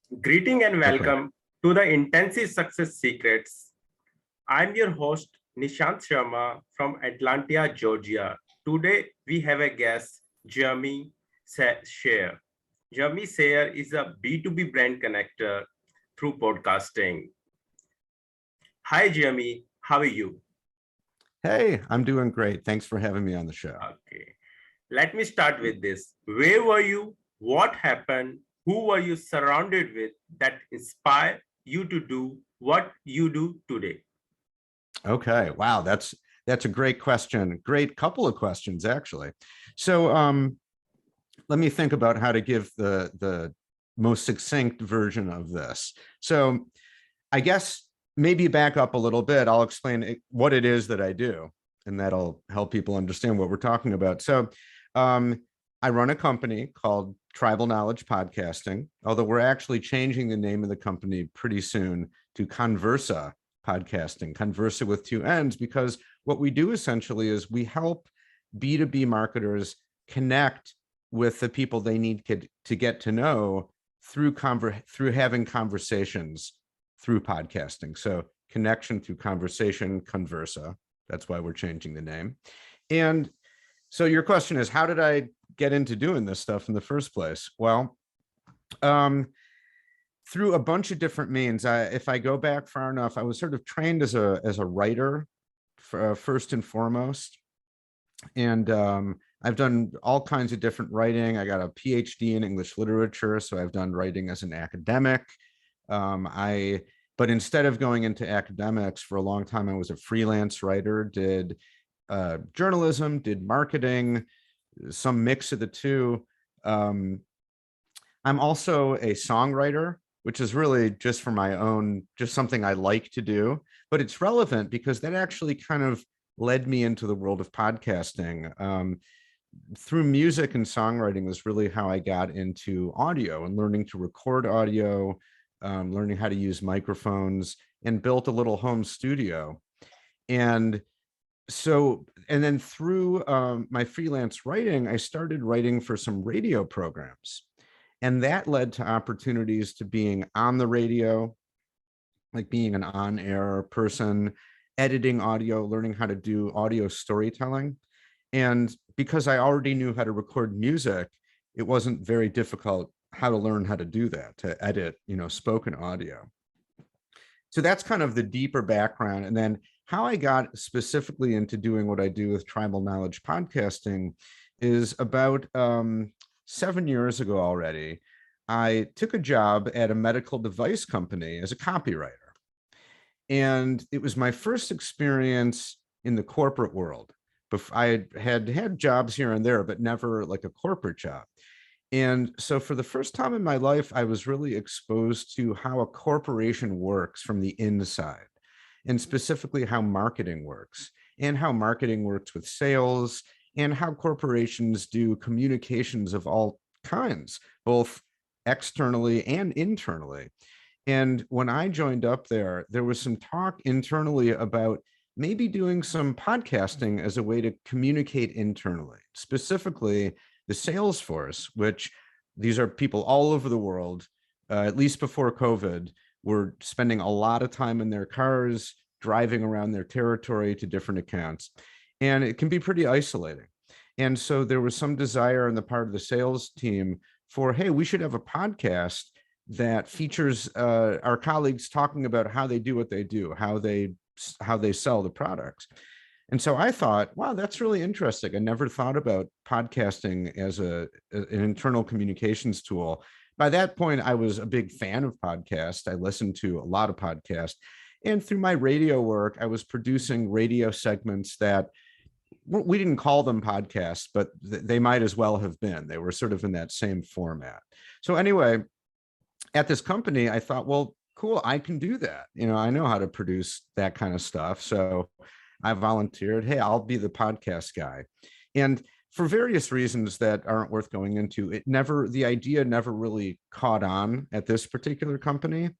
Greeting and Okay. welcome to the Intensive Success Secrets. I'm your host, Nishant Sharma from Atlanta, Georgia. Today, we have a guest, Jeremy Shere. Jeremy Shere is a B2B brand connector through podcasting. Hi, Jeremy. How are you? Hey, I'm doing great. Thanks for having me on the show. Okay. Let me start with this. Where were you? What happened? Who were you surrounded with that inspired you to do what you do today? Okay. Wow, that's a great question. Great couple of questions actually. So let me think about how to give the most succinct version of this. So I guess maybe back up a little bit. I'll explain what it is that I do, and that'll help people understand what we're talking about. So um, I run a company called Tribal Knowledge Podcasting, although we're actually changing the name of the company pretty soon to Conversa Podcasting, Conversa with two N's, because what we do essentially is we help B2B marketers connect with the people they need to get to know through having conversations through podcasting. So connection through conversation, Conversa. That's why we're changing the name. And so your question is, how did I get into doing this stuff in the first place? Well, through a bunch of different means. If I go back far enough, I was sort of trained as a writer first and foremost. And I've done all kinds of different writing. I got a PhD in English literature, so I've done writing as an academic. But instead of going into academics for a long time, I was a freelance writer, did journalism, did marketing, some mix of the two. I'm also a songwriter, which is really just for my own, just something I like to do, but it's relevant because that actually kind of led me into the world of podcasting. Through music and songwriting was really how I got into audio and learning to record audio, learning how to use microphones, and built a little home studio. And then through my freelance writing, I started writing for some radio programs. And that led to opportunities to being on the radio, like being an on-air person, editing audio, learning how to do audio storytelling. And because I already knew how to record music, it wasn't very difficult how to learn how to do that, to edit, spoken audio. So that's kind of the deeper background. And then how I got specifically into doing what I do with Tribal Knowledge Podcasting is about 7 years ago already. I took a job at a medical device company as a copywriter. And it was my first experience in the corporate world. I had jobs here and there, but never like a corporate job. And so for the first time in my life, I was really exposed to how a corporation works from the inside, and specifically how marketing works, and how marketing works with sales, and how corporations do communications of all kinds, both externally and internally. And when I joined up there was some talk internally about maybe doing some podcasting as a way to communicate internally, specifically the sales force, which these are people all over the world, at least before COVID, were spending a lot of time in their cars, driving around their territory to different accounts. And it can be pretty isolating. And so there was some desire on the part of the sales team for, hey, we should have a podcast that features our colleagues talking about how they do what they do, how they sell the products. And so I thought, wow, that's really interesting. I never thought about podcasting as an internal communications tool. By that point, I was a big fan of podcasts. I listened to a lot of podcasts. And through my radio work, I was producing radio segments that we didn't call them podcasts, but they might as well have been. They were sort of in that same format. So anyway, at this company, I thought, well, cool, I can do that. I know how to produce that kind of stuff. So I volunteered, hey, I'll be the podcast guy. And for various reasons that aren't worth going into, the idea never really caught on at this particular company.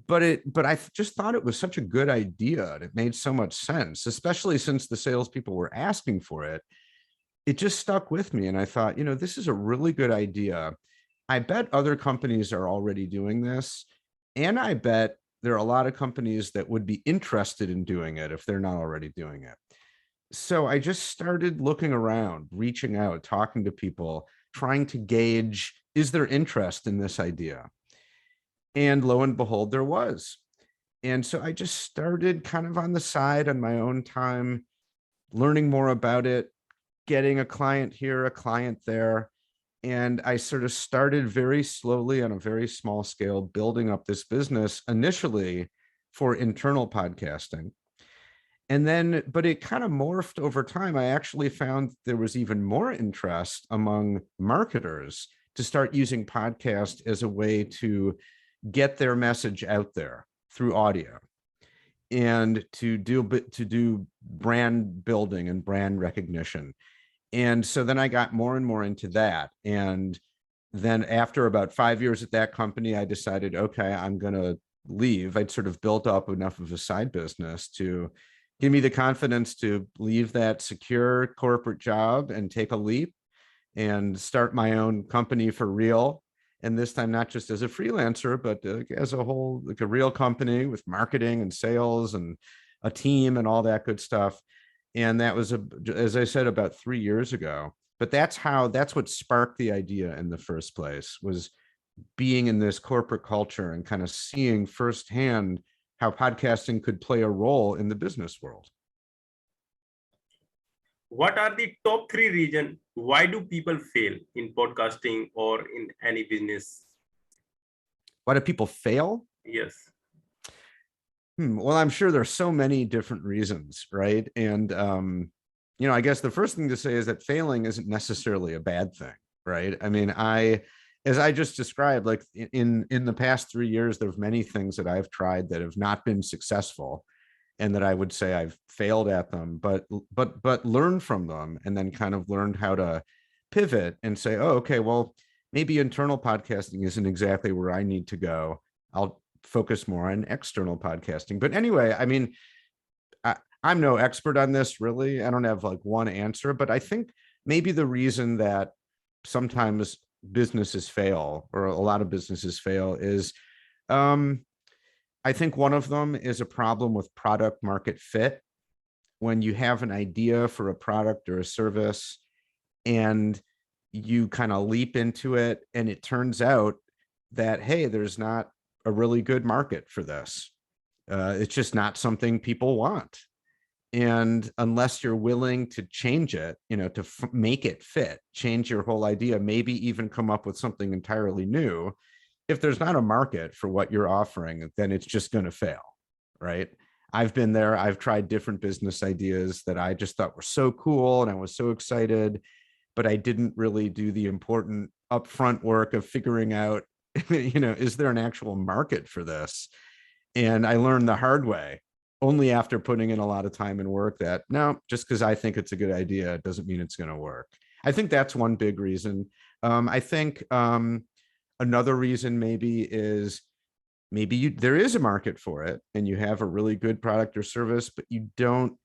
But I just thought it was such a good idea. It made so much sense, especially since the salespeople were asking for it. It just stuck with me. And I thought, this is a really good idea. I bet other companies are already doing this. And I bet there are a lot of companies that would be interested in doing it if they're not already doing it. So I just started looking around, reaching out, talking to people, trying to gauge, is there interest in this idea? And lo and behold, there was. And so I just started kind of on the side on my own time, learning more about it, getting a client here, a client there. And I sort of started very slowly on a very small scale, building up this business initially for internal podcasting. And then, but it kind of morphed over time. I actually found there was even more interest among marketers to start using podcast as a way to get their message out there through audio and to do brand building and brand recognition. And so then I got more and more into that. And then after about 5 years at that company, I decided, okay, I'm going to leave. I'd sort of built up enough of a side business to give me the confidence to leave that secure corporate job and take a leap and start my own company for real. And this time, not just as a freelancer, but as a whole, like a real company with marketing and sales and a team and all that good stuff. And that was, as I said, about 3 years ago. But that's what sparked the idea in the first place, was being in this corporate culture and kind of seeing firsthand how podcasting could play a role in the business world. What are the top 3 reasons why do people fail in podcasting or in any business? Why do people fail? Yes. Well, I'm sure there's so many different reasons, right? And I guess the first thing to say is that failing isn't necessarily a bad thing, right? I mean, as I just described, like in the past 3 years, there's many things that I've tried that have not been successful, and that I would say I've failed at them, but learned from them, and then kind of learned how to pivot and say, oh, okay, well, maybe internal podcasting isn't exactly where I need to go. I'll focus more on external podcasting. But anyway, I mean, I'm no expert on this, really. I don't have like one answer, but I think maybe the reason that sometimes businesses fail, or a lot of businesses fail, is I think one of them is a problem with product market fit. When you have an idea for a product or a service and you kind of leap into it, and it turns out that, hey, there's not a really good market for this. It's just not something people want. And unless you're willing to change it, to make it fit, change your whole idea, maybe even come up with something entirely new, if there's not a market for what you're offering, then it's just going to fail, right? I've been there. I've tried different business ideas that I just thought were so cool and I was so excited, but I didn't really do the important upfront work of figuring out, is there an actual market for this? And I learned the hard way, only after putting in a lot of time and work, that no, just because I think it's a good idea, it doesn't mean it's going to work. I think that's one big reason. I think another reason maybe is there is a market for it and you have a really good product or service, but you don't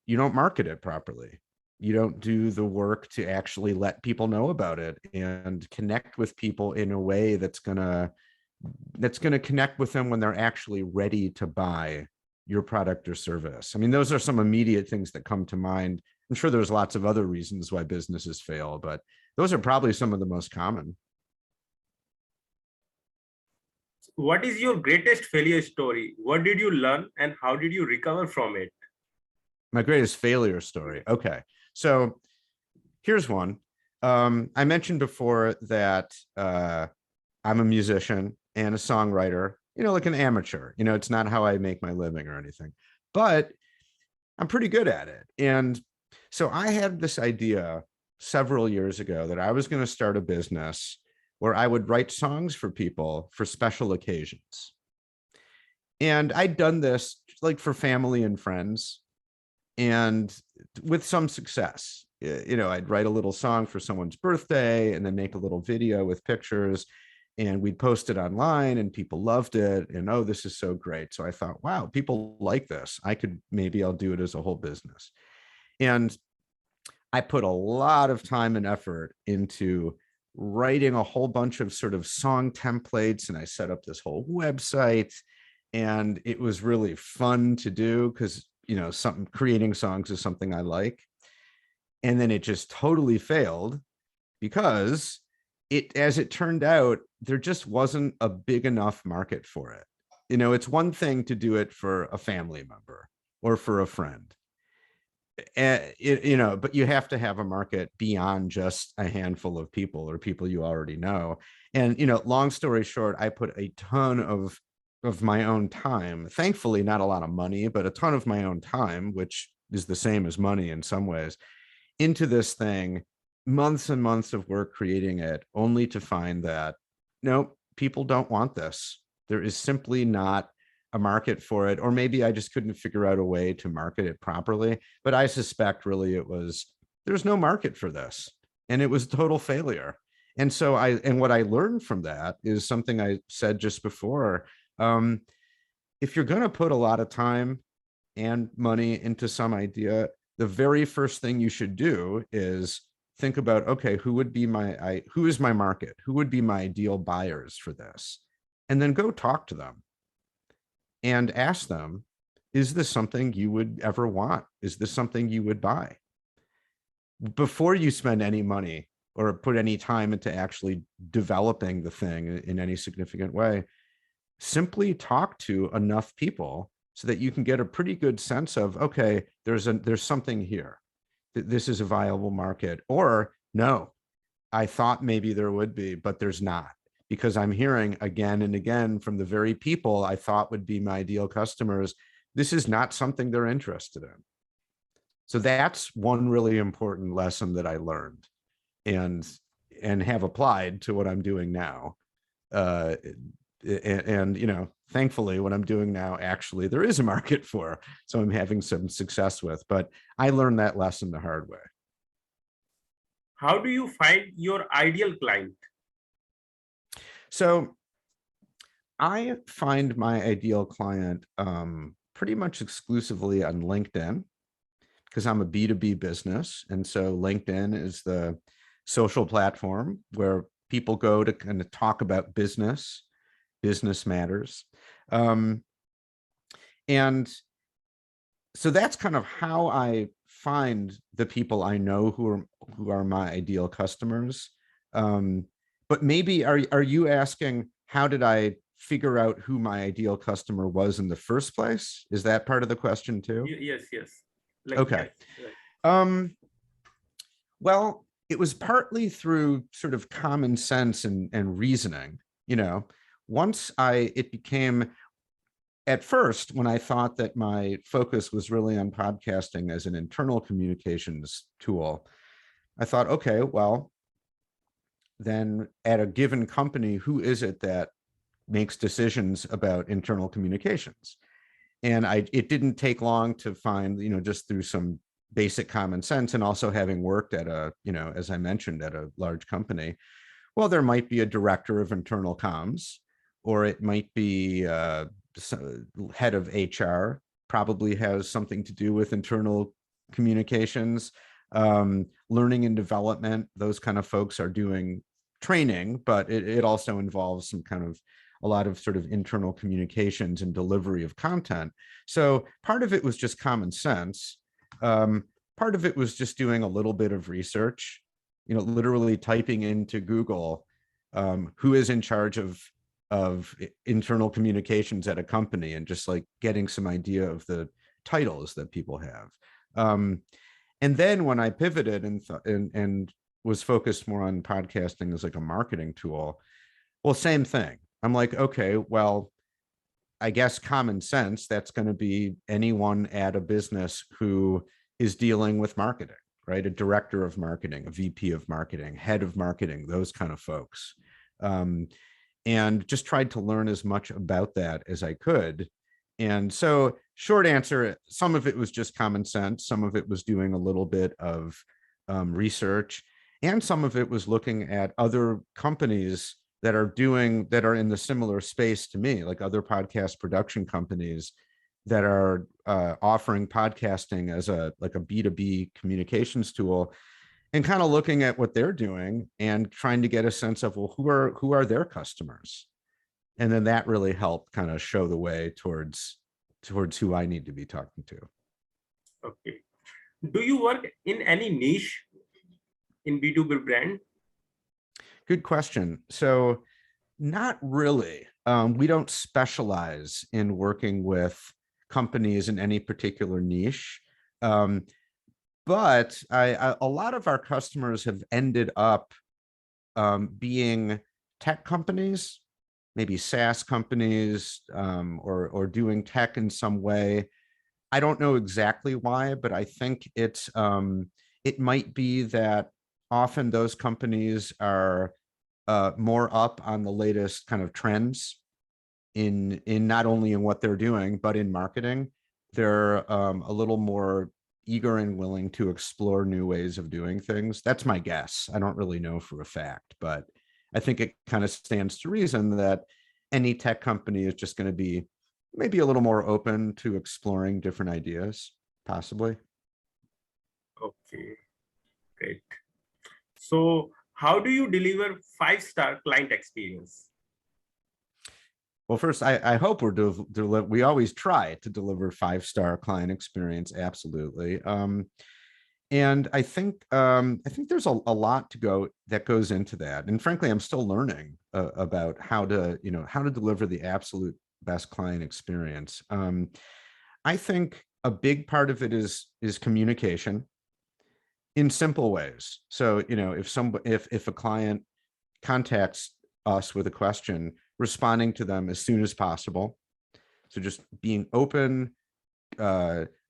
market it properly. You don't do the work to actually let people know about it and connect with people in a way that's gonna connect with them when they're actually ready to buy your product or service. I mean, those are some immediate things that come to mind. I'm sure there's lots of other reasons why businesses fail, but those are probably some of the most common. What is your greatest failure story? What did you learn and how did you recover from it? My greatest failure story. Okay. So here's one. I mentioned before that I'm a musician and a songwriter, like an amateur. It's not how I make my living or anything, but I'm pretty good at it. And so I had this idea several years ago that I was going to start a business where I would write songs for people for special occasions. And I'd done this like for family and friends, and with some success. I'd write a little song for someone's birthday and then make a little video with pictures, and we'd post it online and people loved it. And oh, this is so great. So I thought, wow, people like this. Maybe I'll do it as a whole business. And I put a lot of time and effort into writing a whole bunch of sort of song templates, and I set up this whole website, and it was really fun to do because, creating songs is something I like. And then it just totally failed because as it turned out, there just wasn't a big enough market for it. It's one thing to do it for a family member or for a friend. But you have to have a market beyond just a handful of people or people you already know. And, long story short, I put a ton of my own time, thankfully not a lot of money, but a ton of my own time, which is the same as money in some ways, into this thing, months and months of work creating it, only to find that, no, people don't want this. There is simply not a market for it, or maybe I just couldn't figure out a way to market it properly. But I suspect really there's no market for this, and it was total failure. And so what I learned from that is something I said just before. If you're going to put a lot of time and money into some idea, the very first thing you should do is think about, okay, who is my market? Who would be my ideal buyers for this? And then go talk to them and ask them, is this something you would ever want? Is this something you would buy? Before you spend any money or put any time into actually developing the thing in any significant way, simply talk to enough people so that you can get a pretty good sense of, okay, there's something here. This is a viable market. Or no, I thought maybe there would be, but there's not, because I'm hearing again and again from the very people I thought would be my ideal customers, this is not something they're interested in. So that's one really important lesson that I learned and have applied to what I'm doing now. And thankfully what I'm doing now, actually there is a market for, so I'm having some success with, but I learned that lesson the hard way. How do you find your ideal client? So I find my ideal client pretty much exclusively on LinkedIn, because I'm a B2B business. And so LinkedIn is the social platform where people go to kind of talk about business matters. And so that's kind of how I find the people I know who are my ideal customers. But maybe are you asking, how did I figure out who my ideal customer was in the first place? Is that part of the question too? Yes. Okay. Yes, right. Well, it was partly through sort of common sense and reasoning. Once it became, at first, when I thought that my focus was really on podcasting as an internal communications tool, I thought, okay, well, then at a given company, who is it that makes decisions about internal communications? And it didn't take long to find, just through some basic common sense, and also having worked at as I mentioned, at a large company, well, there might be a director of internal comms, or it might be head of HR, probably has something to do with internal communications. Learning and development, those kind of folks are doing training, but it also involves a lot of sort of internal communications and delivery of content. So part of it was just common sense. Part of it was just doing a little bit of research, literally typing into Google, who is in charge of internal communications at a company, and just like getting some idea of the titles that people have. And then when I pivoted and was focused more on podcasting as like a marketing tool, well, same thing. I'm like, okay, well, I guess common sense, that's going to be anyone at a business who is dealing with marketing, right? A director of marketing, a VP of marketing, head of marketing, those kind of folks. And just tried to learn as much about that as I could. And so, short answer, some of it was just common sense. Some of it was doing a little bit of research, and some of it was looking at other companies that are in the similar space to me, like other podcast production companies that are offering podcasting as a B2B communications tool, and kind of looking at what they're doing and trying to get a sense of, well, who are their customers? And then that really helped kind of show the way towards who I need to be talking to. Okay. Do you work in any niche in B2B brand? Good question. So not really. We don't specialize in working with companies in any particular niche. But a lot of our customers have ended up being tech companies, maybe SaaS companies, or doing tech in some way. I don't know exactly why, but I think it might be that often those companies are more up on the latest kind of trends in not only in what they're doing, but in marketing. They're a little more eager and willing to explore new ways of doing things. That's my guess. I don't really know for a fact, but I think it kind of stands to reason that any tech company is just going to be maybe a little more open to exploring different ideas, possibly. Okay, great. So how do you deliver 5-star client experience? Well, first, I hope we always try to deliver 5-star client experience. Absolutely. And I think there's a lot that goes into that. And frankly, I'm still learning about how to deliver the absolute best client experience. I think a big part of it is communication in simple ways. So, if a client contacts us with a question, responding to them as soon as possible. So just being open,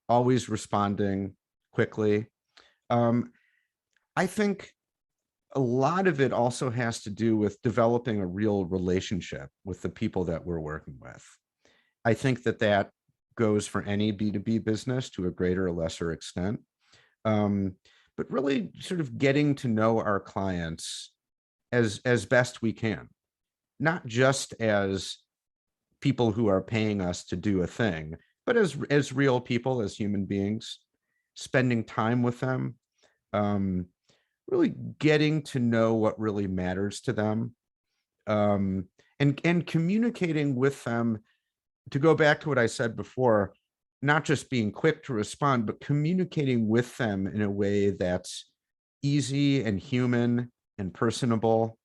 always responding quickly. I think a lot of it also has to do with developing a real relationship with the people that we're working with. I think that goes for any B2B business to a greater or lesser extent. But really sort of getting to know our clients as best we can, not just as people who are paying us to do a thing, but as real people, as human beings, spending time with them, really getting to know what really matters to them, and communicating with them. To go back to what I said before, not just being quick to respond, but communicating with them in a way that's easy and human and personable.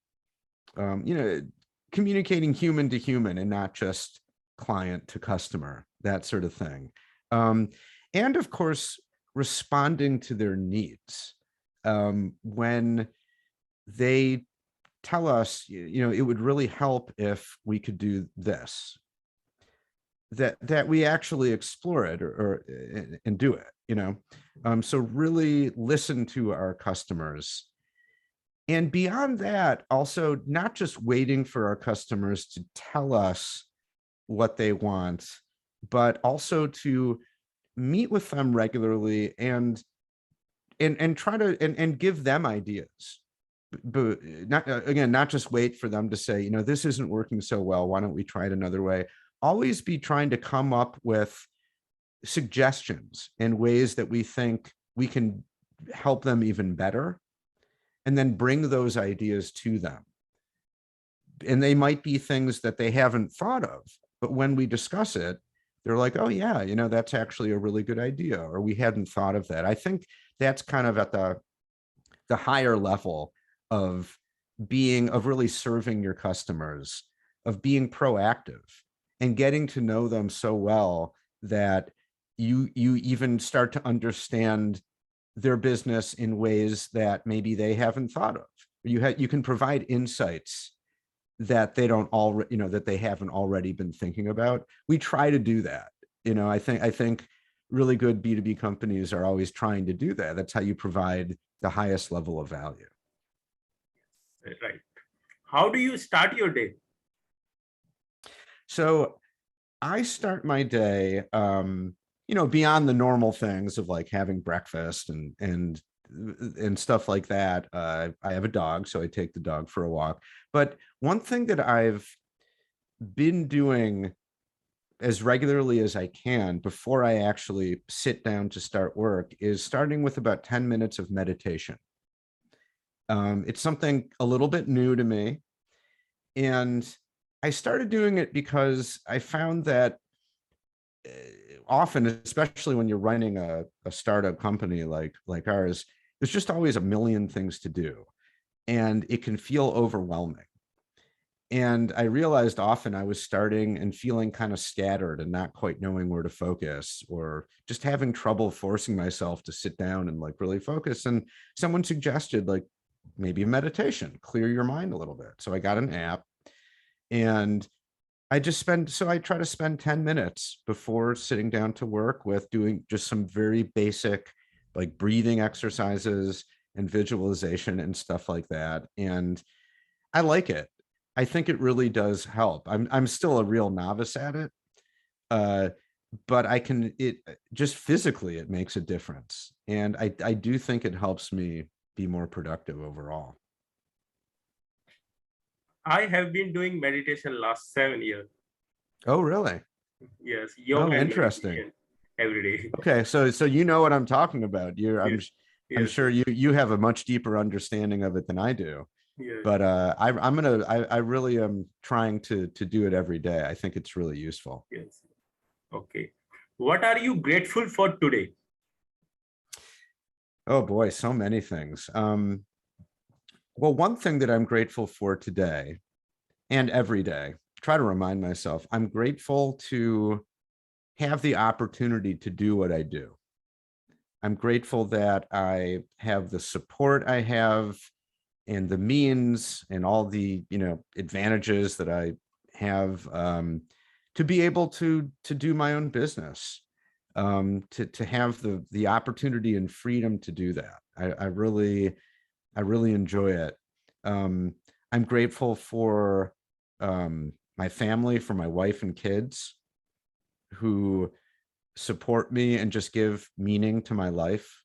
Communicating human to human and not just client to customer, that sort of thing. And of course, responding to their needs. When they tell us, it would really help if we could do this, that we actually explore it and do it, so really listen to our customers. And beyond that, also not just waiting for our customers to tell us what they want, but also to meet with them regularly and try to and give them ideas. But not just wait for them to say, this isn't working so well, why don't we try it another way? Always be trying to come up with suggestions and ways that we think we can help them even better, and then bring those ideas to them. And they might be things that they haven't thought of, but when we discuss it, they're like, oh yeah, that's actually a really good idea, or we hadn't thought of that. I think that's kind of at the higher level of really serving your customers, of being proactive and getting to know them so well that you even start to understand their business in ways that maybe they haven't thought of. You can provide insights that they don't already, that they haven't already been thinking about. We try to do that. I think really good B2B companies are always trying to do that. That's how you provide the highest level of value. Right. How do you start your day? So I start my day, beyond the normal things of like having breakfast and stuff like that. I have a dog, so I take the dog for a walk. But one thing that I've been doing as regularly as I can before I actually sit down to start work is starting with about 10 minutes of meditation. It's something a little bit new to me. And I started doing it because I found that often, especially when you're running a startup company like ours, there's just always a million things to do, and it can feel overwhelming. And I realized often I was starting and feeling kind of scattered and not quite knowing where to focus, or just having trouble forcing myself to sit down and like really focus. And someone suggested like maybe a meditation, clear your mind a little bit. So I got an app, and I try to spend 10 minutes before sitting down to work with doing just some very basic like breathing exercises and visualization and stuff like that. And I like it. I think it really does help. I'm still a real novice at it. But it just physically, it makes a difference. And I do think it helps me be more productive overall. I have been doing meditation last 7 years. Oh, really? Yes, Oh, yoga and interesting. meditation every day. Okay, so you know what I'm talking about. Yes, I'm yes, sure you have a much deeper understanding of it than I do. yes, But I really am trying to do it every day. I think it's really useful. yes. Okay. What are you grateful for today? Oh boy, so many things. Well, one thing that I'm grateful for today and every day, try to remind myself, I'm grateful to have the opportunity to do what I do. I'm grateful that I have the support I have and the means and all the advantages that I have, to be able to do my own business, to have the opportunity and freedom to do that. I really enjoy it. I'm grateful for my family, for my wife and kids who support me and just give meaning to my life.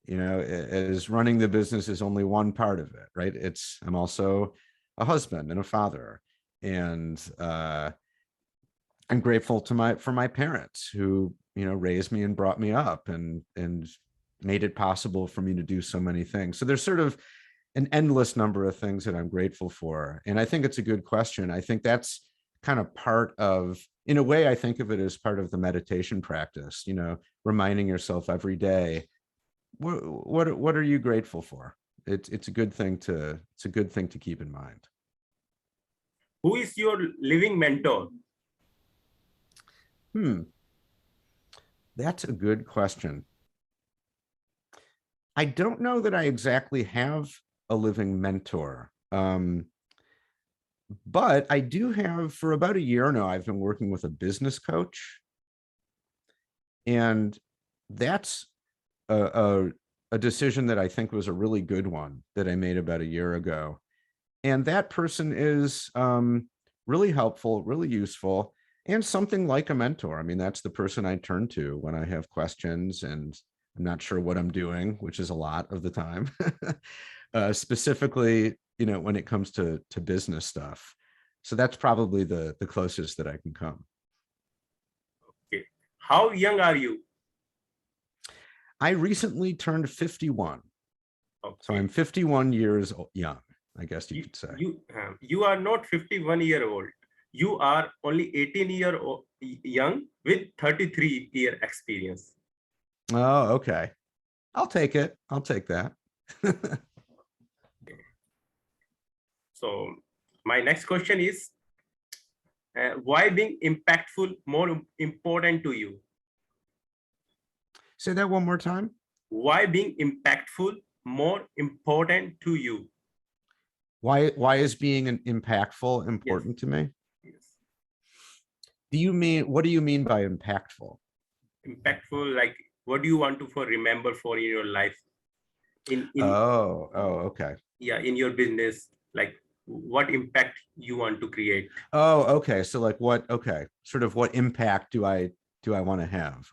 As running the business is only one part of it, right? I'm also a husband and a father, and I'm grateful for my parents who raised me and brought me up and made it possible for me to do so many things. So there's sort of an endless number of things that I'm grateful for, and I think it's a good question. I think that's kind of part of, in a way, I think of it as part of the meditation practice. Reminding yourself every day, what are you grateful for? It's a good thing to keep in mind. Who is your living mentor? That's a good question. I don't know that I exactly have a living mentor. But I do have, for about a year now, I've been working with a business coach. And that's a decision that I think was a really good one that I made about a year ago. And that person is really helpful, really useful, and something like a mentor. I mean, that's the person I turn to when I have questions and I'm not sure what I'm doing, which is a lot of the time. Specifically, when it comes to business stuff. So that's probably the closest that I can come. Okay. How young are you? I recently turned 51. Okay. So I'm 51 years young, I guess you could say. You are not 51-year-old. You are only 18 young with 33-year experience. Oh, okay. I'll take it. I'll take that. So my next question is, why being impactful more important to you? Say that one more time. Why being impactful more important to you? Why is being impactful important to me? Yes. What do you mean by impactful? Impactful, like what do you want to remember for in your life? Okay. Yeah, in your business, like what impact you want to create? Oh, okay. So like sort of what impact do I want to have?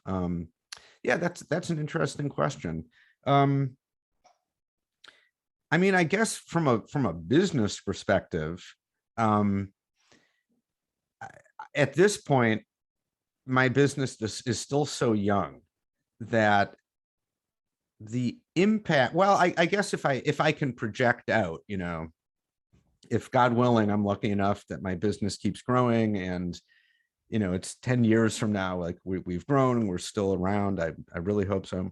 Yeah, that's an interesting question. I mean, I guess from a business perspective, at this point, my business is still so young that the impact, well, I guess if I can project out, if God willing, I'm lucky enough that my business keeps growing and, it's 10 years from now, like we've grown and we're still around. I really hope so.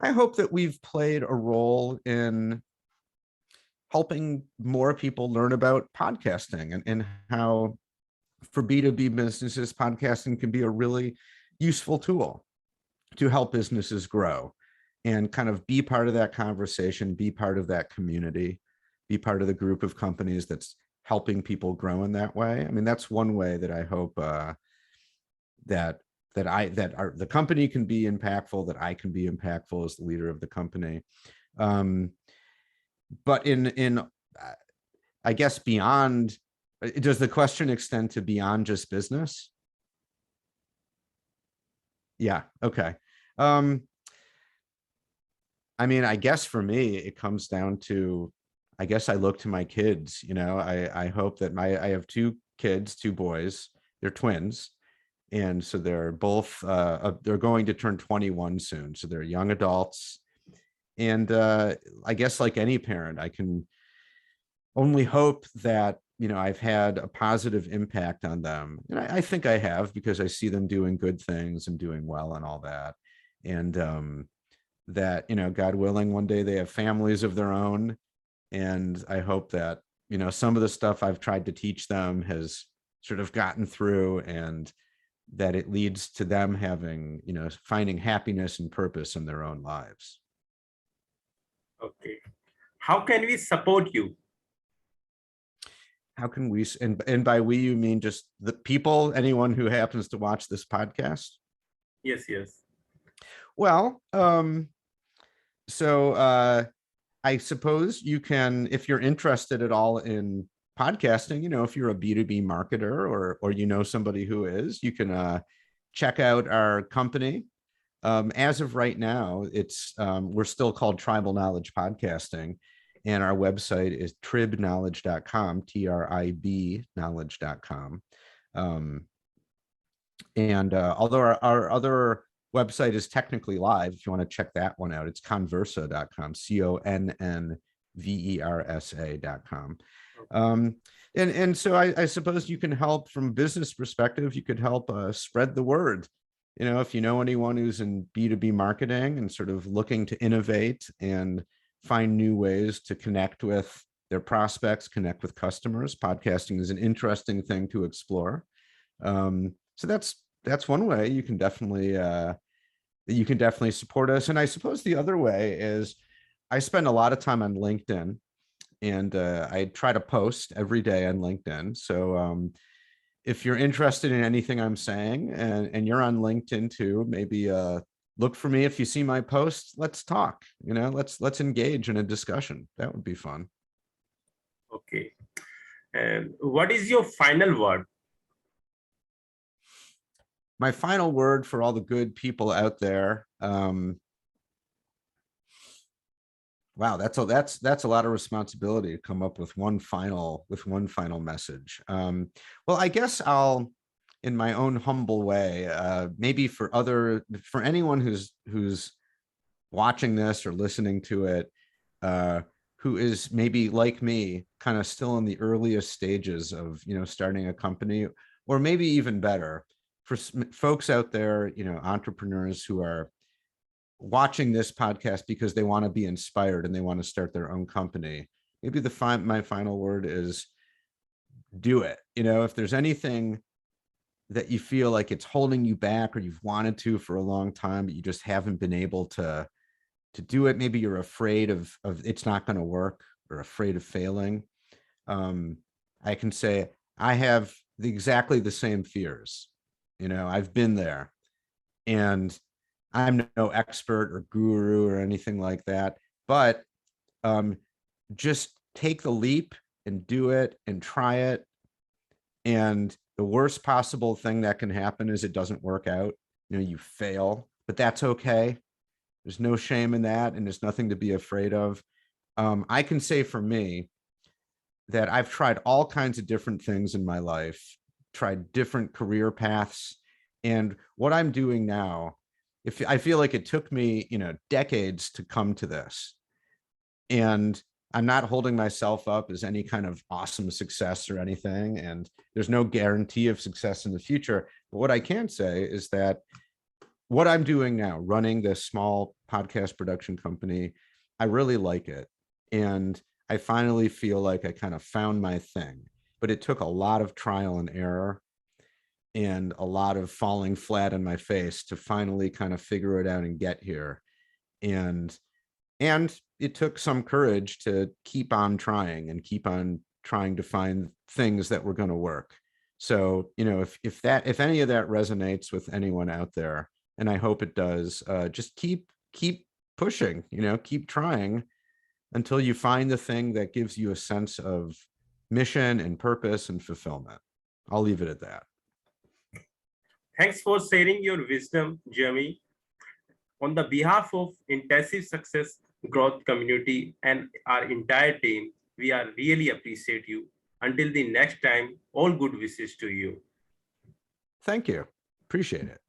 I hope that we've played a role in helping more people learn about podcasting and how for B2B businesses, podcasting can be a really useful tool to help businesses grow and kind of be part of that conversation, be part of that community, be part of the group of companies that's helping people grow in that way. I mean, that's one way that I hope that the company can be impactful, that I can be impactful as the leader of the company. But I guess beyond, does the question extend to beyond just business? Yeah. Okay. I mean, I guess for me, it comes down to, I guess I look to my kids, I hope that I have two kids, two boys, they're twins. And so they're both, they're going to turn 21 soon. So they're young adults. And I guess like any parent, I can only hope that, I've had a positive impact on them. And I think I have, because I see them doing good things and doing well and all that. And that, God willing, one day they have families of their own. And I hope that, some of the stuff I've tried to teach them has sort of gotten through, and that it leads to them having, finding happiness and purpose in their own lives. Okay. How can we support you? How can we, and by we, you mean just the people, anyone who happens to watch this podcast? Yes, yes. Well, so I suppose you can, if you're interested at all in podcasting, if you're a B2B marketer or somebody who is, you can check out our company. As of right now, it's we're still called Tribal Knowledge Podcasting, and our website is tribknowledge.com, TRIB knowledge.com. And although our other website is technically live, if you want to check that one out, it's conversa.com, CONNVERSA.com. And so I suppose you can help from a business perspective. You could help spread the word. If you know anyone who's in B2B marketing and sort of looking to innovate and find new ways to connect with their prospects, connect with customers, podcasting is an interesting thing to explore. So that's one way you can definitely support us. And I suppose the other way is I spend a lot of time on LinkedIn, and I try to post every day on LinkedIn. So if you're interested in anything I'm saying and you're on LinkedIn too, maybe look for me. If you see my posts, let's talk, let's engage in a discussion. That would be fun. Okay. And what is your final word? My final word for all the good people out there. Wow, that's a lot of responsibility to come up with one final message. Well, I guess I'll, in my own humble way, maybe for anyone who's watching this or listening to it, who is maybe like me, kind of still in the earliest stages of starting a company, or maybe even better, for folks out there, entrepreneurs who are watching this podcast because they want to be inspired and they want to start their own company. Maybe my final word is do it. If there's anything that you feel like it's holding you back, or you've wanted to for a long time, but you just haven't been able to do it, maybe you're afraid of it's not going to work, or afraid of failing. I can say I have exactly the same fears. I've been there, and I'm no expert or guru or anything like that, but just take the leap and do it and try it. And the worst possible thing that can happen is it doesn't work out. You fail, but that's okay. There's no shame in that, and there's nothing to be afraid of. I can say for me that I've tried all kinds of different things in my life, tried different career paths. And what I'm doing now if I feel like it took me, decades to come to this, and I'm not holding myself up as any kind of awesome success or anything. And there's no guarantee of success in the future. But what I can say is that what I'm doing now, running this small podcast production company, I really like it. And I finally feel like I kind of found my thing, but it took a lot of trial and error and a lot of falling flat on my face to finally kind of figure it out and get here. And it took some courage to keep on trying and keep on trying to find things that were going to work. So, if any of that resonates with anyone out there, and I hope it does, just keep pushing, keep trying until you find the thing that gives you a sense of mission and purpose and fulfillment. I'll leave it at that. Thanks for sharing your wisdom, Jeremy. On the behalf of Intensive Success Growth Community and our entire team, we are really appreciate you. Until the next time, all good wishes to you. Thank you. Appreciate it.